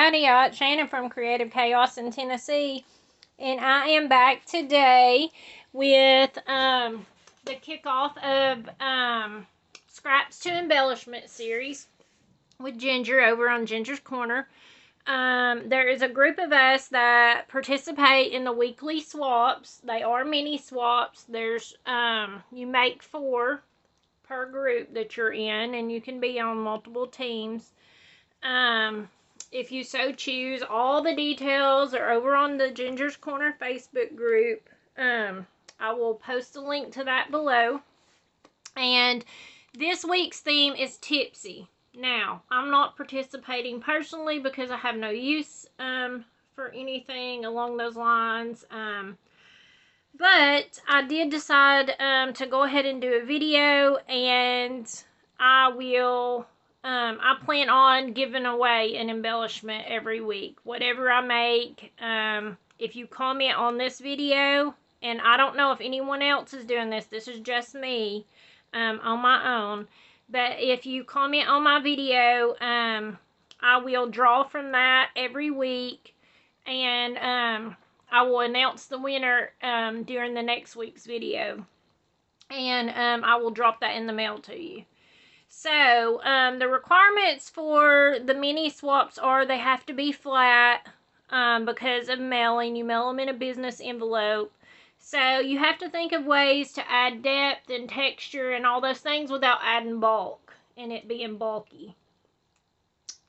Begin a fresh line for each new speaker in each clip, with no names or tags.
howdy y'all, it's Shannon from Creative Chaos in Tennessee, and I am back today with the kickoff of Scraps to Embellishment series with Ginger over on Ginger's Corner. There is a group of us that participate in the weekly swaps. They are mini swaps. There's you make 4 per group that you're in, and you can be on multiple teams. If you so choose. All the details are over on the Ginger's Corner Facebook group. I will post a link to that below. And this week's theme is Tipsy. Now, I'm not participating personally because I have no use for anything along those lines. But I did decide to go ahead and do a video, and I will... I plan on giving away an embellishment every week. Whatever I make, if you comment on this video, and I don't know if anyone else is doing this, this is just me on my own, but if you comment on my video, I will draw from that every week, and I will announce the winner during the next week's video, and I will drop that in the mail to you. So, the requirements for the mini swaps are they have to be flat because of mailing. You mail them in a business envelope. So, you have to think of ways to add depth and texture and all those things without adding bulk and it being bulky.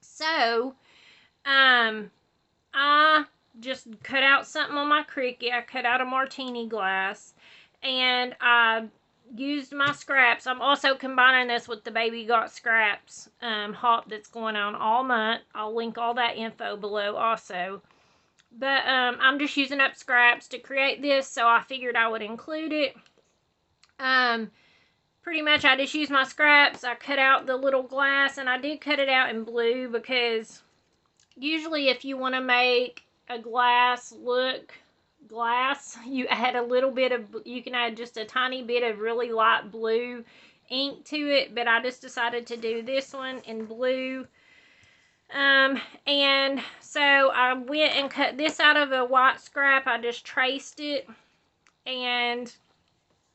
So, I just cut out something on my Cricut. I cut out a martini glass, and I used my scraps. I'm also combining this with the Baby Got Scraps hop that's going on all month. I'll link all that info below also. But I'm just using up scraps to create this, so I figured I would include it. Pretty much I just used my scraps. I cut out the little glass, and I did cut it out in blue because usually if you want to make a glass look glass, you add a little bit of, you can add just a tiny bit of really light blue ink to it, but I just decided to do this one in blue. And so I went and cut this out of a white scrap. I just traced it, and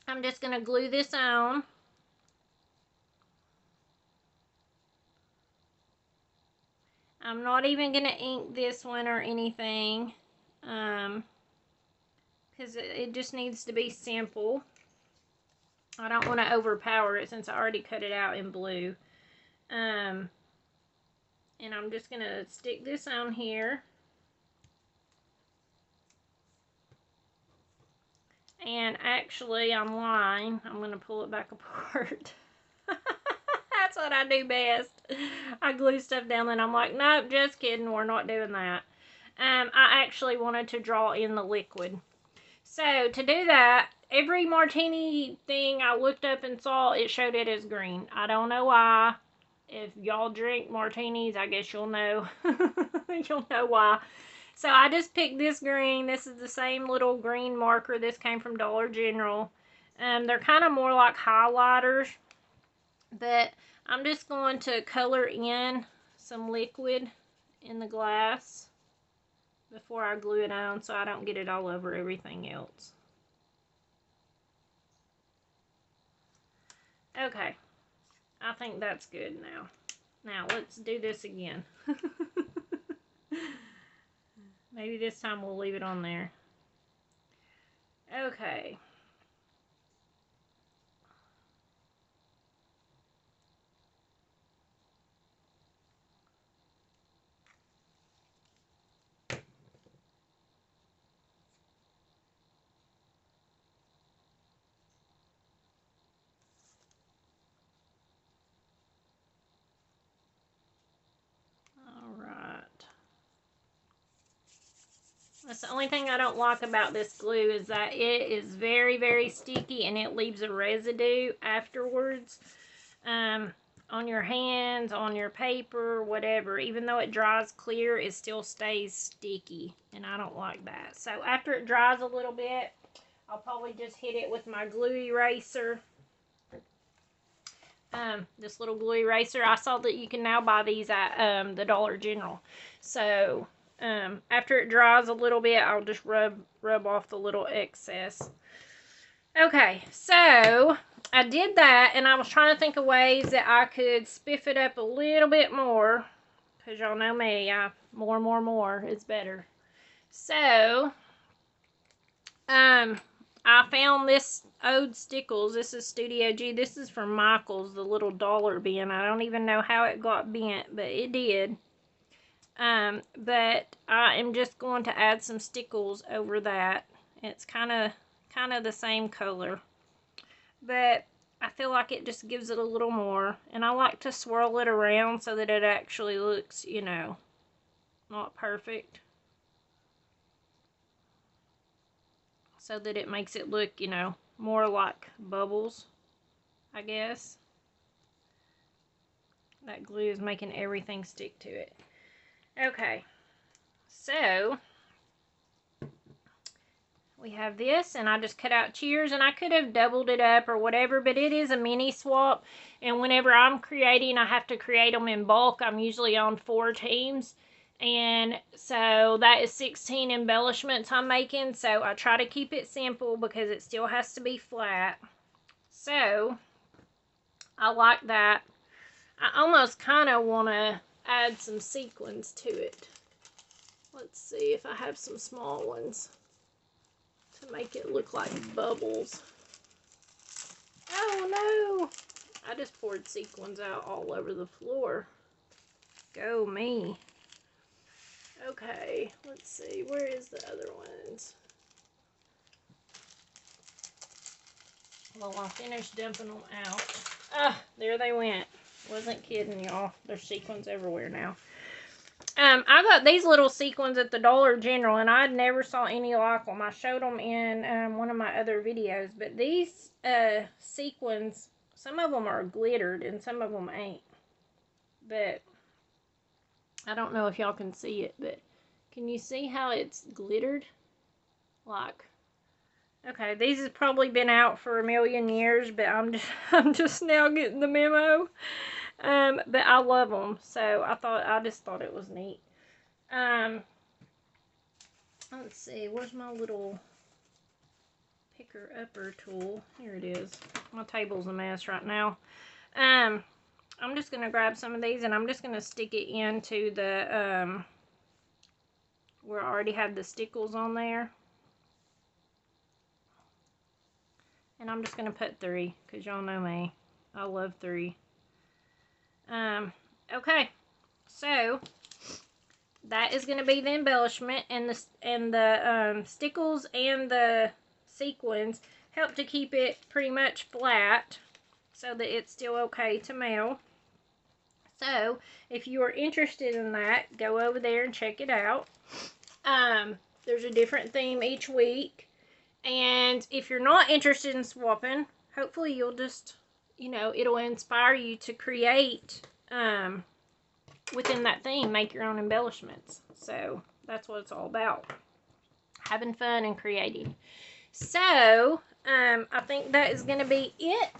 I'm just going to glue this on. I'm not even going to ink this one or anything, because it just needs to be simple. I don't want to overpower it since I already cut it out in blue. And I'm just going to stick this on here. And actually, I'm lying. I'm going to pull it back apart. That's what I do best. I glue stuff down and I'm like, nope, just kidding. We're not doing that. I actually wanted to draw in the liquid. So, to do that, every martini thing I looked up and saw, it showed it as green. I don't know why. If y'all drink martinis, I guess you'll know. You'll know why. So, I just picked this green. This is the same little green marker. This came from Dollar General. They're kind of more like highlighters. But I'm just going to color in some liquid in the glass before I glue it on so I don't get it all over everything else. Okay, I think that's good now. Now let's do this again. Maybe this time we'll leave it on there. Okay. That's the only thing I don't like about this glue is that it is very, very sticky and it leaves a residue afterwards on your hands, on your paper, whatever. Even though it dries clear, it still stays sticky, and I don't like that. So after it dries a little bit, I'll probably just hit it with my glue eraser this little glue eraser. I saw that you can now buy these at the Dollar General. So after it dries a little bit, I'll just rub off the little excess. Okay, so I did that, and I was trying to think of ways that I could spiff it up a little bit more, because y'all know me, more is better. So I found this old Stickles. This is Studio G. This is from Michael's, the little dollar bin. I don't even know how it got bent, but it did. But I am just going to add some Stickles over that. It's kind of the same color, but I feel like it just gives it a little more. And I like to swirl it around so that it actually looks, you know, not perfect. So that it makes it look, you know, more like bubbles, I guess. That glue is making everything stick to it. Okay, so we have this, and I just cut out cheers, and I could have doubled it up or whatever, but it is a mini swap, and whenever I'm creating, I have to create them in bulk. I'm usually on 4 teams. And so that is 16 embellishments I'm making. So I try to keep it simple because it still has to be flat. So I like that. I almost kind of want to add some sequins to it. Let's see if I have some small ones to make it look like bubbles. Oh no! I just poured sequins out all over the floor. Go me. Okay, let's see, where is the other ones? Well, I finished dumping them out. Ah, there they went. Wasn't kidding, y'all. There's sequins everywhere now. I got these little sequins at the Dollar General, and I never saw any like them. I showed them in one of my other videos, but these sequins, some of them are glittered and some of them ain't. But I don't know if y'all can see it, but can you see how it's glittered? Like, okay, these has probably been out for a million years, but I'm just now getting the memo. But I love them, so I just thought it was neat. Let's see, where's my little picker-upper tool? Here it is. My table's a mess right now. I'm just going to grab some of these, and I'm just going to stick it into the, where I already have the stickles on there. And I'm just going to put 3, because y'all know me. I love 3. Okay, so that is going to be the embellishment, and the stickles and the sequins help to keep it pretty much flat so that it's still okay to mail. So if you are interested in that, go over there and check it out. There's a different theme each week, and if you're not interested in swapping, hopefully you'll just, you know, it'll inspire you to create within that theme, make your own embellishments. So that's what it's all about, having fun and creating. So I think that is going to be it.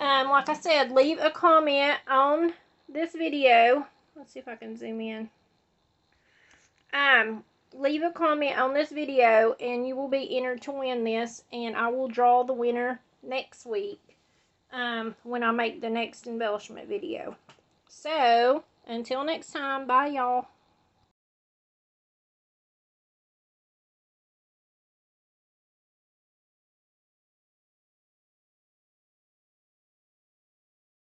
Like I said, leave a comment on this video. Let's see if I can zoom in. Leave a comment on this video, and you will be entered to win this, and I will draw the winner next week when I make the next embellishment video. So until next time, bye y'all.